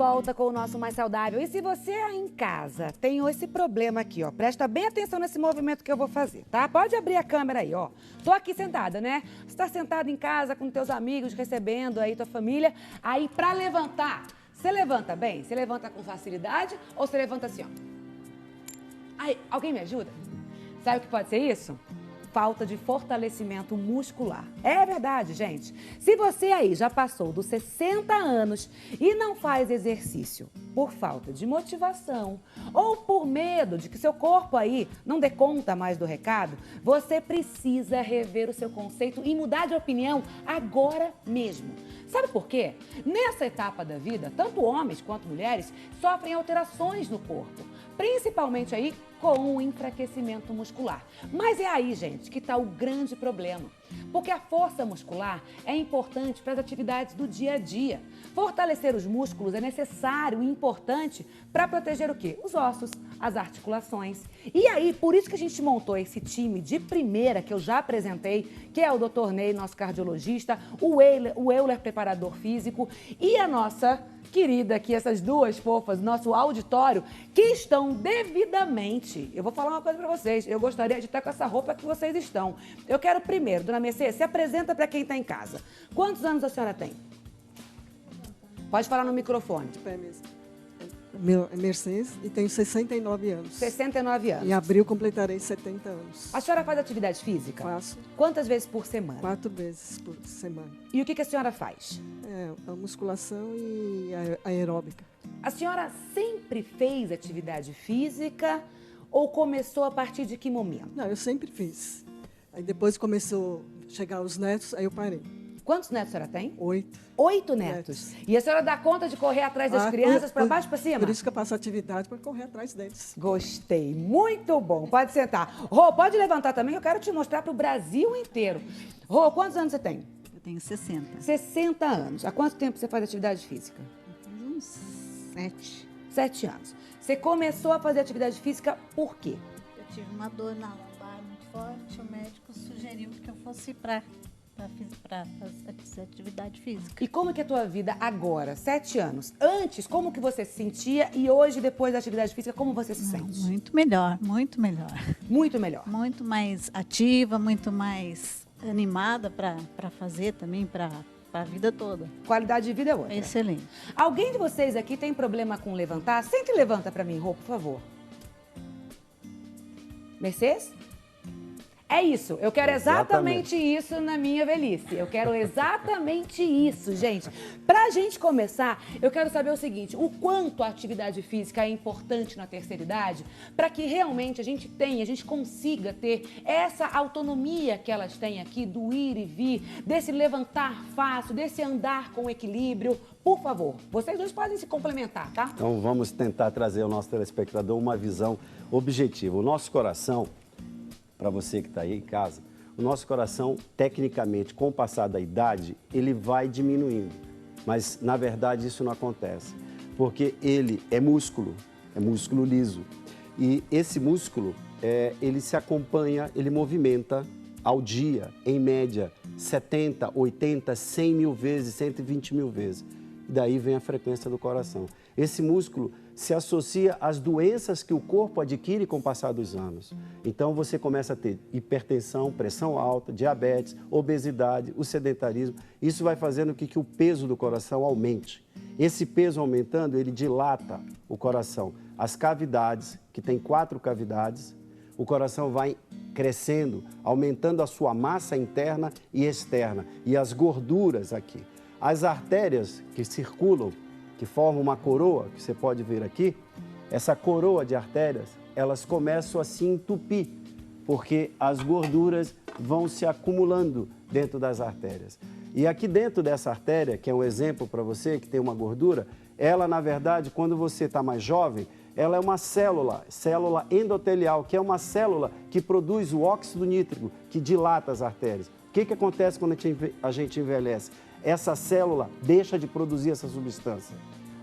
volta com o nosso Mais Saudável. E se você aí em casa tem esse problema aqui, ó, presta bem atenção nesse movimento que eu vou fazer, tá? Pode abrir a câmera aí, ó. Tô aqui sentada, né? Você tá sentado em casa com teus amigos, recebendo aí tua família. Aí pra levantar, você levanta bem? Você levanta com facilidade ou você levanta assim, ó? Aí, alguém me ajuda? Sabe o que pode ser isso? Falta de fortalecimento muscular. É verdade, gente. Se você aí já passou dos 60 anos e não faz exercício por falta de motivação ou por medo de que seu corpo aí não dê conta mais do recado, você precisa rever o seu conceito e mudar de opinião agora mesmo. Sabe por quê? Nessa etapa da vida, tanto homens quanto mulheres sofrem alterações no corpo, principalmente aí com o enfraquecimento muscular. Mas é aí, gente, que está o grande problema. Porque a força muscular é importante para as atividades do dia a dia. Fortalecer os músculos é necessário e importante para proteger o quê? Os ossos, as articulações. E aí, por isso que a gente montou esse time de primeira, que eu já apresentei, que é o Dr. Ney, nosso cardiologista, o Euler, preparador físico, e a nossa querida aqui, essas duas fofas, nosso auditório, que estão devidamente. Eu vou falar uma coisa para vocês, eu gostaria de estar com essa roupa que vocês estão. Eu quero primeiro, dona Mercedes, se apresenta para quem está em casa. Quantos anos a senhora tem? Pode falar no microfone. Meu é Mercedes e tenho 69 anos. 69 anos. Em abril completarei 70 anos. A senhora faz atividade física? Faço. Quantas vezes por semana? 4 vezes por semana. E o que a senhora faz? A musculação e a aeróbica. A senhora sempre fez atividade física ou começou a partir de que momento? Não, eu sempre fiz. Aí depois começou a chegar os netos, aí eu parei. Quantos netos a senhora tem? 8. 8 netos. E a senhora dá conta de correr atrás das crianças, para baixo e para cima? Por isso que eu faço atividade, para correr atrás deles. Gostei, muito bom. Pode sentar. Rô, pode levantar também, eu quero te mostrar para o Brasil inteiro. Rô, quantos anos você tem? Eu tenho 60. 60 anos. Há quanto tempo você faz atividade física? Faz uns 7. 7 anos. Você começou a fazer atividade física por quê? Eu tive uma dor na lombar muito forte, o médico sugeriu que eu fosse para fazer atividade física. E como que é a tua vida agora, 7 anos? Antes, como que você se sentia e hoje, depois da atividade física, como você se sente? Muito melhor, muito melhor. Muito melhor. Muito mais ativa, muito mais animada para fazer também, para a vida toda. Qualidade de vida é outra. Excelente. Alguém de vocês aqui tem problema com levantar? Sente e levanta para mim, Rô, por favor. Mercedes? É isso, eu quero exatamente isso na minha velhice. Eu quero exatamente isso, gente. Pra gente começar, eu quero saber o seguinte, o quanto a atividade física é importante na terceira idade para que realmente a gente consiga ter essa autonomia que elas têm aqui do ir e vir, desse levantar fácil, desse andar com equilíbrio. Por favor, vocês dois podem se complementar, tá? Então vamos tentar trazer ao nosso telespectador uma visão objetiva. O nosso coração, para você que está aí em casa, o nosso coração, tecnicamente, com o passar da idade, ele vai diminuindo. Mas, na verdade, isso não acontece, porque ele é músculo liso. E esse músculo, ele se acompanha, ele movimenta ao dia, em média, 70, 80, 100 mil vezes, 120 mil vezes. E daí vem a frequência do coração. Esse músculo se associa às doenças que o corpo adquire com o passar dos anos. Então, você começa a ter hipertensão, pressão alta, diabetes, obesidade, o sedentarismo. Isso vai fazendo com que o peso do coração aumente. Esse peso aumentando, ele dilata o coração. As cavidades, que tem 4 cavidades, o coração vai crescendo, aumentando a sua massa interna e externa. E as gorduras aqui. As artérias que circulam, que formam uma coroa, que você pode ver aqui, essa coroa de artérias, elas começam a se entupir, porque as gorduras vão se acumulando dentro das artérias. E aqui dentro dessa artéria, que é um exemplo para você que tem uma gordura, ela, na verdade, quando você está mais jovem, ela é uma célula endotelial, que é uma célula que produz o óxido nítrico, que dilata as artérias. O que acontece quando a gente envelhece? Essa célula deixa de produzir essa substância.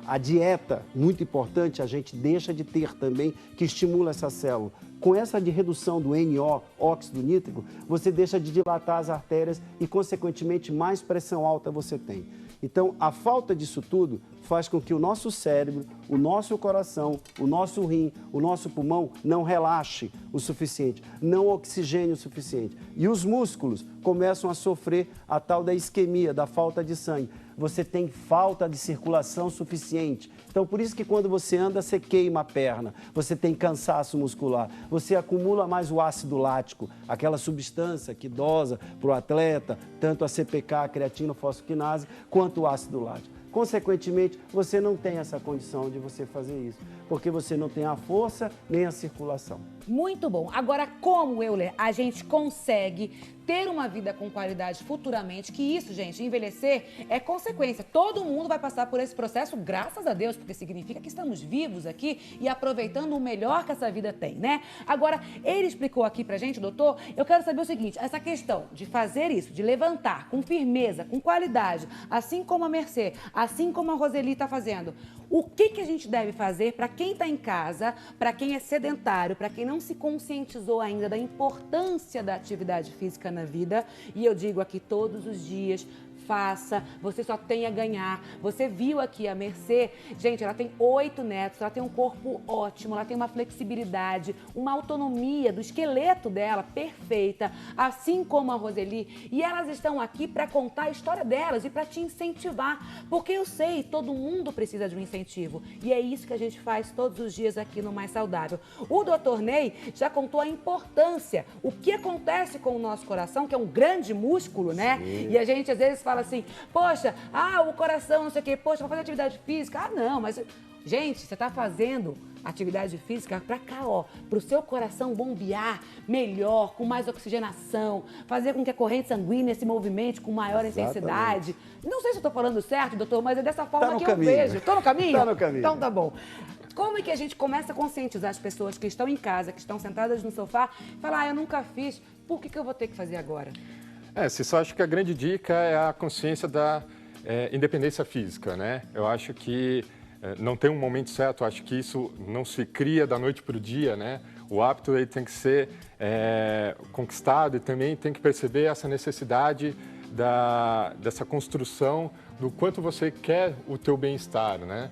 A dieta, muito importante, a gente deixa de ter também, que estimula essa célula. Com essa de redução do NO, óxido nítrico, você deixa de dilatar as artérias e, consequentemente, mais pressão alta você tem. Então, a falta disso tudo faz com que o nosso cérebro, o nosso coração, o nosso rim, o nosso pulmão não relaxe o suficiente, não oxigene o suficiente. E os músculos começam a sofrer a tal da isquemia, da falta de sangue. Você tem falta de circulação suficiente. Então, por isso que quando você anda, você queima a perna, você tem cansaço muscular, você acumula mais o ácido lático, aquela substância que dosa para o atleta, tanto a CPK, a creatina, fosfoquinase, quanto o ácido lático. Consequentemente, você não tem essa condição de você fazer isso, porque você não tem a força nem a circulação. Muito bom. Agora, como, Euler, a gente consegue ter uma vida com qualidade futuramente, que isso, gente, envelhecer é consequência. Todo mundo vai passar por esse processo, graças a Deus, porque significa que estamos vivos aqui e aproveitando o melhor que essa vida tem, né? Agora, ele explicou aqui pra gente, doutor, eu quero saber o seguinte, essa questão de fazer isso, de levantar com firmeza, com qualidade, assim como a Mercê, assim como a Roseli está fazendo, o que a gente deve fazer para quem está em casa, para quem é sedentário, para quem não se conscientizou ainda da importância da atividade física na vida, e eu digo aqui todos os dias, faça, você só tem a ganhar. Você viu aqui a Mercê, gente, ela tem 8 netos, ela tem um corpo ótimo, ela tem uma flexibilidade, uma autonomia do esqueleto dela perfeita, assim como a Roseli, e elas estão aqui para contar a história delas e para te incentivar, porque eu sei, todo mundo precisa de um incentivo, e é isso que a gente faz todos os dias aqui no Mais Saudável. O Dr. Ney já contou a importância, o que acontece com o nosso coração, que é um grande músculo, né? Sim. E a gente às vezes fala assim, poxa, o coração, não sei o quê, poxa, vou fazer atividade física. Não, mas... Gente, você está fazendo atividade física para cá, ó, para o seu coração bombear melhor, com mais oxigenação, fazer com que a corrente sanguínea se movimente com maior intensidade. Não sei se eu estou falando certo, doutor, mas é dessa forma que eu vejo. Estou no caminho? Está no caminho. Então tá bom. Como é que a gente começa a conscientizar as pessoas que estão em casa, que estão sentadas no sofá, e falar, eu nunca fiz, por que eu vou ter que fazer agora? Você só acha que a grande dica é a consciência da independência física, né? Eu acho que não tem um momento certo, eu acho que isso não se cria da noite para o dia, né? O hábito ele tem que ser conquistado e também tem que perceber essa necessidade dessa construção do quanto você quer o teu bem-estar, né?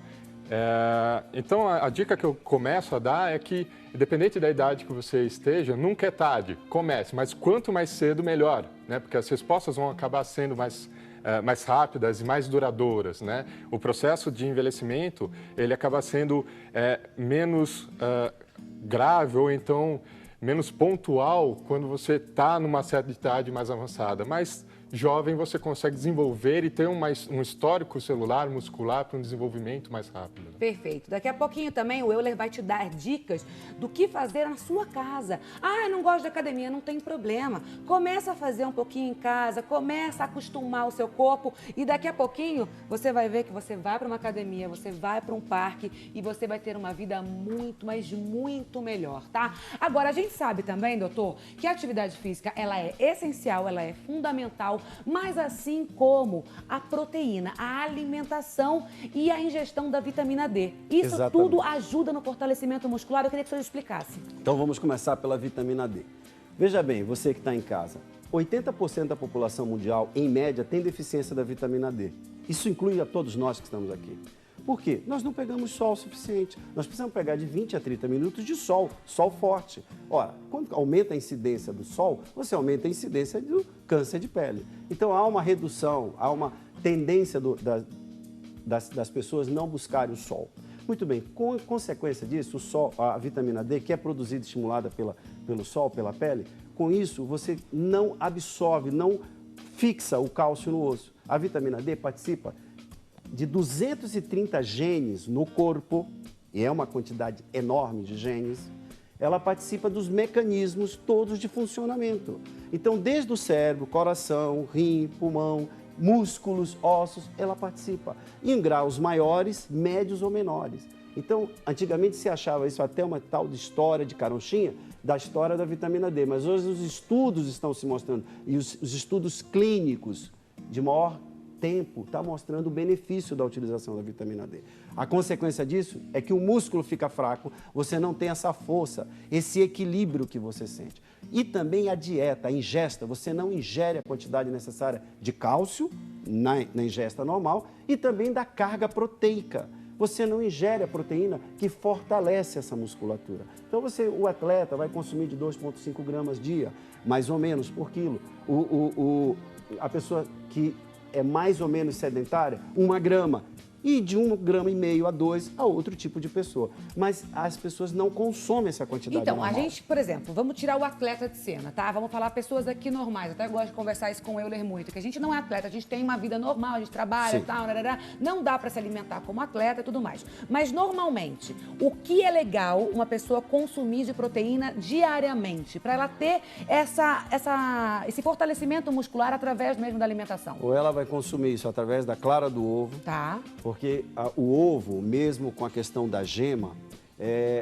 Então, a dica que eu começo a dar é que, independente da idade que você esteja, nunca é tarde, comece, mas quanto mais cedo, melhor, né? Porque as respostas vão acabar sendo mais rápidas e mais duradouras, né? O processo de envelhecimento, ele acaba sendo menos grave ou então menos pontual quando você está numa certa idade mais avançada, mas jovem você consegue desenvolver e ter um histórico celular, muscular para um desenvolvimento mais rápido. Né? Perfeito. Daqui a pouquinho também o Euler vai te dar dicas do que fazer na sua casa. Eu não gosto de academia, não tem problema. Começa a fazer um pouquinho em casa, começa a acostumar o seu corpo e daqui a pouquinho você vai ver que você vai para uma academia, você vai para um parque e você vai ter uma vida muito, mas muito melhor, tá? Agora, a gente sabe também, doutor, que a atividade física, ela é essencial, ela é fundamental, mas assim como a proteína, a alimentação e a ingestão da vitamina D. Isso Exatamente. Tudo ajuda no fortalecimento muscular. Eu queria que o senhor explicasse. Então vamos começar pela vitamina D. Veja bem, você que está em casa, 80% da população mundial, em média, tem deficiência da vitamina D. Isso inclui a todos nós que estamos aqui. Por quê? Nós não pegamos sol o suficiente. Nós precisamos pegar de 20 a 30 minutos de sol forte. Ora, quando aumenta a incidência do sol, você aumenta a incidência do câncer de pele. Então, há uma redução, há uma tendência das pessoas não buscarem o sol. Muito bem, com consequência disso, o sol, a vitamina D, que é produzida e estimulada pelo sol, pela pele, com isso você não absorve, não fixa o cálcio no osso. A vitamina D participa de 230 genes no corpo, e é uma quantidade enorme de genes, ela participa dos mecanismos todos de funcionamento. Então, desde o cérebro, coração, rim, pulmão, músculos, ossos, ela participa. Em graus maiores, médios ou menores. Então, antigamente se achava isso até uma tal de história de caronchinha, da história da vitamina D, mas hoje os estudos estão se mostrando, e os estudos clínicos de maior tempo está mostrando o benefício da utilização da vitamina D. A consequência disso é que o músculo fica fraco, você não tem essa força, esse equilíbrio que você sente. E também a dieta, a ingesta, você não ingere a quantidade necessária de cálcio na ingesta normal e também da carga proteica. Você não ingere a proteína que fortalece essa musculatura. Então, o atleta vai consumir de 2,5 gramas dia, mais ou menos por quilo. A pessoa que é mais ou menos sedentária, 1 grama. E de 1,5 grama a 2 a outro tipo de pessoa. Mas as pessoas não consomem essa quantidade Então, normal. a gente, por exemplo, vamos tirar o atleta de cena, tá? Vamos falar pessoas aqui normais. Até gosto de conversar isso com o Euler muito, que a gente não é atleta, a gente tem uma vida normal, a gente trabalha e tal, não dá para se alimentar como atleta e tudo mais. Mas, normalmente, o que é legal uma pessoa consumir de proteína diariamente, para ela ter esse fortalecimento muscular através mesmo da alimentação? Ou ela vai consumir isso através da clara do ovo, Tá. porque o ovo, mesmo com a questão da gema,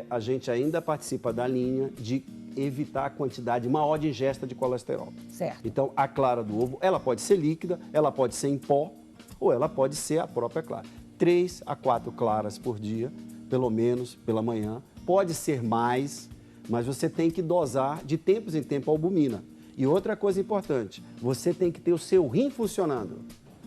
a gente ainda participa da linha de evitar a quantidade maior de ingesta de colesterol. Certo. Então, a clara do ovo, ela pode ser líquida, ela pode ser em pó, ou ela pode ser a própria clara. 3 a 4 claras por dia, pelo menos pela manhã. Pode ser mais, mas você tem que dosar de tempos em tempo a albumina. E outra coisa importante, você tem que ter o seu rim funcionando.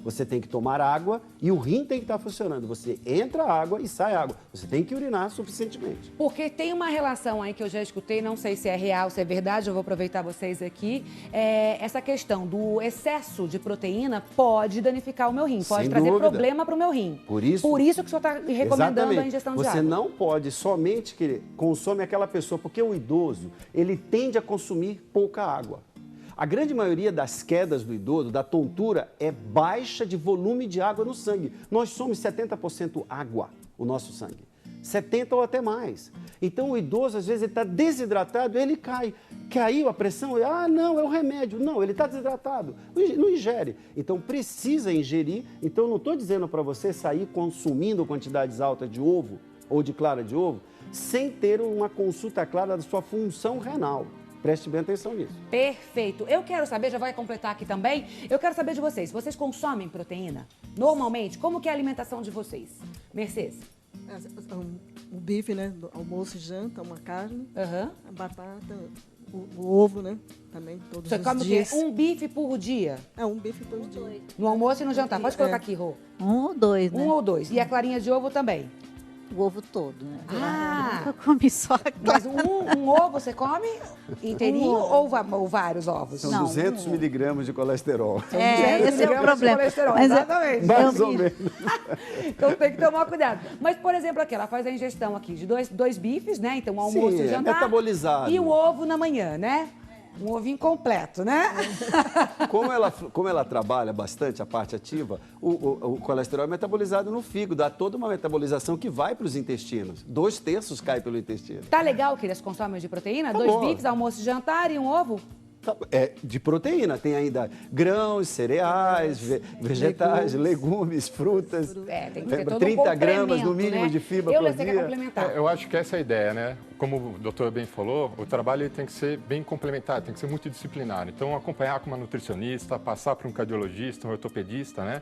Você tem que tomar água e o rim tem que estar funcionando. Você entra água e sai água. Você tem que urinar suficientemente. Porque tem uma relação aí que eu já escutei, não sei se é real, se é verdade, eu vou aproveitar vocês aqui. Essa questão do excesso de proteína pode danificar o meu rim, pode trazer problema para o meu rim. Por isso que o senhor está recomendando a ingestão de água. Você não pode somente que consome aquela pessoa, porque o idoso, ele tende a consumir pouca água. A grande maioria das quedas do idoso, da tontura, é baixa de volume de água no sangue. Nós somos 70% água, o nosso sangue. 70% ou até mais. Então, o idoso, às vezes, ele está desidratado, ele cai. Caiu a pressão, não, é o remédio. Não, ele está desidratado, não ingere. Então, precisa ingerir. Então, não estou dizendo para você sair consumindo quantidades altas de ovo ou de clara de ovo, sem ter uma consulta clara da sua função renal. Preste bem atenção nisso. Perfeito. Eu quero saber, já vai completar aqui também, eu quero saber de vocês. Vocês consomem proteína? Normalmente, como que é a alimentação de vocês? Mercedes? O bife, né? Do almoço e janta, uma carne, Aham. a batata, o ovo, né? Também, todos Você os come dias. o quê? Um bife por dia? Um bife por dia. No almoço e no jantar. Pode colocar aqui, Rô. 1 ou 2, né? 1 ou 2. E a clarinha de ovo também? O ovo todo, né? Ah. Eu nunca comi só a Mas um ovo você come inteirinho ou vários ovos? São Não, 200 miligramas de colesterol. Esse é o problema. Mas exatamente. Mais ou menos. Então tem que tomar cuidado. Mas, por exemplo, aqui, ela faz a ingestão aqui de dois bifes, né? Então, um almoço Sim, e jantar. metabolizado. E o ovo na manhã, né? Um ovinho completo, né? Como ela trabalha bastante a parte ativa, o colesterol é metabolizado no fígado, dá toda uma metabolização que vai para os intestinos. 2/3 cai pelo intestino. Tá legal que eles consomem de proteína? Tá 2 bom. bifes, almoço e jantar e um ovo? De proteína, tem ainda grãos, cereais, vegetais, legumes, frutas. Tem que ter todo 30 gramas no complemento, mínimo né? de fibra por Você quer dia. complementar? Eu acho que essa é a ideia, né? Como o doutor bem falou, o trabalho tem que ser bem complementar, tem que ser multidisciplinar. Então, acompanhar com uma nutricionista, passar para um cardiologista, um ortopedista, né?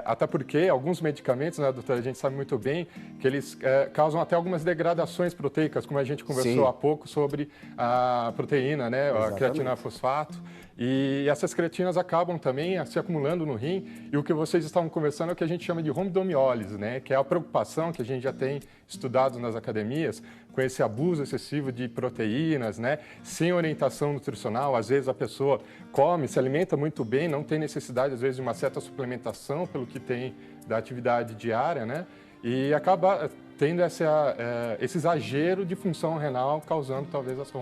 Até porque alguns medicamentos, né, doutora, a gente sabe muito bem que eles causam até algumas degradações proteicas, como a gente conversou há pouco sobre a proteína, né? A creatina fosfato. E essas creatinas acabam também se acumulando no rim. E o que vocês estavam conversando é o que a gente chama de rombidomiólise, né? Que é a preocupação que a gente já tem estudado nas academias com esse abuso excessivo de proteínas, né? Sem orientação nutricional. Às vezes a pessoa come, se alimenta muito bem, não tem necessidade, às vezes, de uma certa suplementação pelo que tem da atividade diária, né? E acaba tendo esse exagero de função renal, causando talvez essa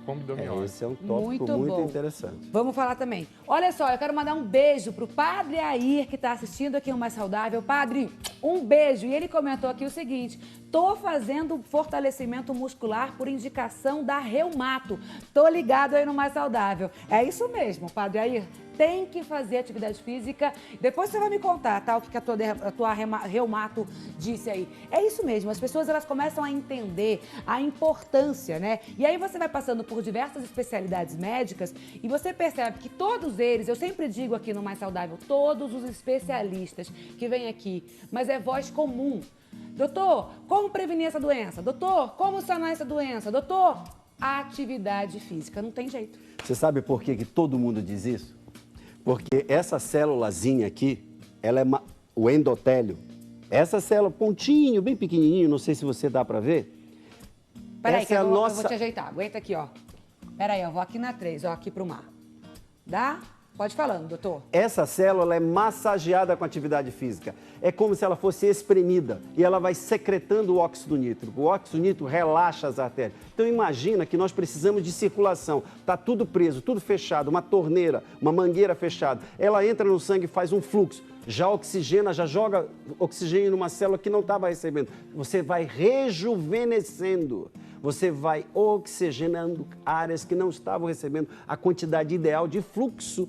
rombidomiólise. Esse é um tópico muito interessante. Vamos falar também. Olha só, eu quero mandar um beijo pro Padre Air, que está assistindo aqui o Mais Saudável. Padre, um beijo. E ele comentou aqui o seguinte, Tô fazendo fortalecimento muscular por indicação da Reumato. Tô ligado aí no Mais Saudável. É isso mesmo, Padre Air. Tem que fazer atividade física. Depois você vai me contar, tá? O que a tua Reumato disse aí. É isso mesmo. As pessoas, elas começam a entender a importância, né? E aí você vai passando por diversas especialidades médicas e você percebe que todos eles, eu sempre digo aqui no Mais Saudável, todos os especialistas que vêm aqui, mas é voz comum. Doutor, como prevenir essa doença? Doutor, como sanar essa doença? Doutor, atividade física. Não tem jeito. Você sabe por que todo mundo diz isso? Porque essa célulazinha aqui, ela é o endotélio. Essa célula, pontinho, bem pequenininho, não sei se você dá para ver. Peraí, que eu vou te ajeitar. Aguenta aqui, ó. Peraí, eu vou aqui na 3, ó, aqui pro mar. Dá? Pode ir falando, doutor. Essa célula é massageada com atividade física. É como se ela fosse espremida e ela vai secretando o óxido nítrico. O óxido nítrico relaxa as artérias. Então imagina que nós precisamos de circulação. Está tudo preso, tudo fechado, uma torneira, uma mangueira fechada. Ela entra no sangue e faz um fluxo. Já oxigena, já joga oxigênio numa célula que não estava recebendo. Você vai rejuvenescendo. Você vai oxigenando áreas que não estavam recebendo a quantidade ideal de fluxo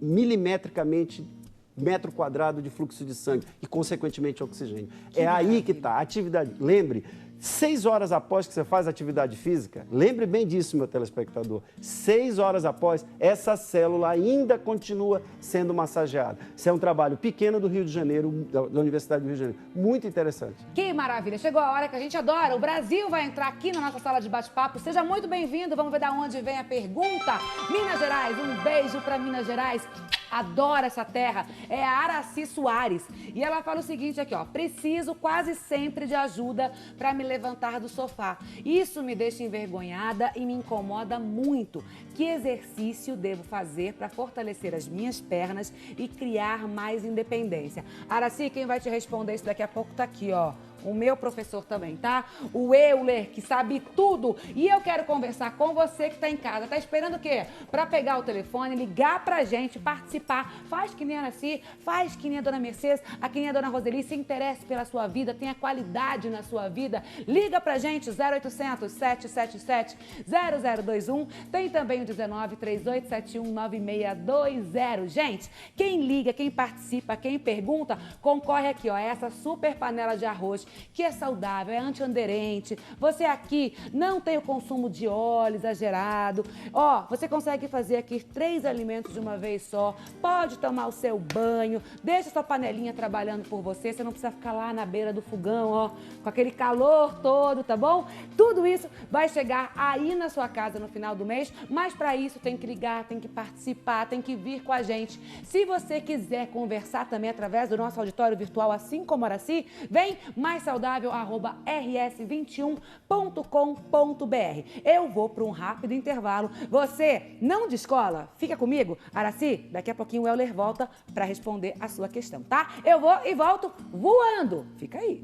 milimetricamente, metro quadrado de fluxo de sangue e, consequentemente, oxigênio. É aí que está a atividade. Lembre, 6 horas após que você faz atividade física, lembre bem disso, meu telespectador, 6 horas após, essa célula ainda continua sendo massageada. Isso é um trabalho pequeno do Rio de Janeiro, da Universidade do Rio de Janeiro. Muito interessante. Que maravilha! Chegou a hora que a gente adora. O Brasil vai entrar aqui na nossa sala de bate-papo. Seja muito bem-vindo. Vamos ver de onde vem a pergunta. Minas Gerais, um beijo para Minas Gerais. Adora essa terra. É a Araci Soares. E ela fala o seguinte aqui, ó. Preciso quase sempre de ajuda para me levantar do sofá. Isso me deixa envergonhada e me incomoda muito. Que exercício devo fazer para fortalecer as minhas pernas e criar mais independência? Araci, quem vai te responder isso daqui a pouco tá aqui, ó. O meu professor também, tá? O Euler, que sabe tudo. E eu quero conversar com você que tá em casa. Tá esperando o quê? Pra pegar o telefone, ligar pra gente, participar. Faz que nem a Araci, faz que nem a Dona Mercedes, a que nem a Dona Roseli. Se interesse pela sua vida, tenha qualidade na sua vida. Liga pra gente, 0800 777 0021. Tem também o 19 3871 9620. Gente, quem liga, quem participa, quem pergunta, concorre aqui, ó. Essa super panela de arroz que é saudável, é antiaderente. Você aqui não tem o consumo de óleo exagerado. Ó, você consegue fazer aqui 3 alimentos de uma vez só. Pode tomar o seu banho. Deixa sua panelinha trabalhando por você. Você não precisa ficar lá na beira do fogão, ó, com aquele calor todo, tá bom? Tudo isso vai chegar aí na sua casa no final do mês, mas para isso tem que ligar, tem que participar, tem que vir com a gente. Se você quiser conversar também através do nosso auditório virtual, assim como a Araci, vem maissaudável@rs21.com.br. Eu vou para um rápido intervalo. Você não descola? Fica comigo. Araci, daqui a pouquinho o Euler volta para responder a sua questão, tá? Eu vou e volto voando. Fica aí.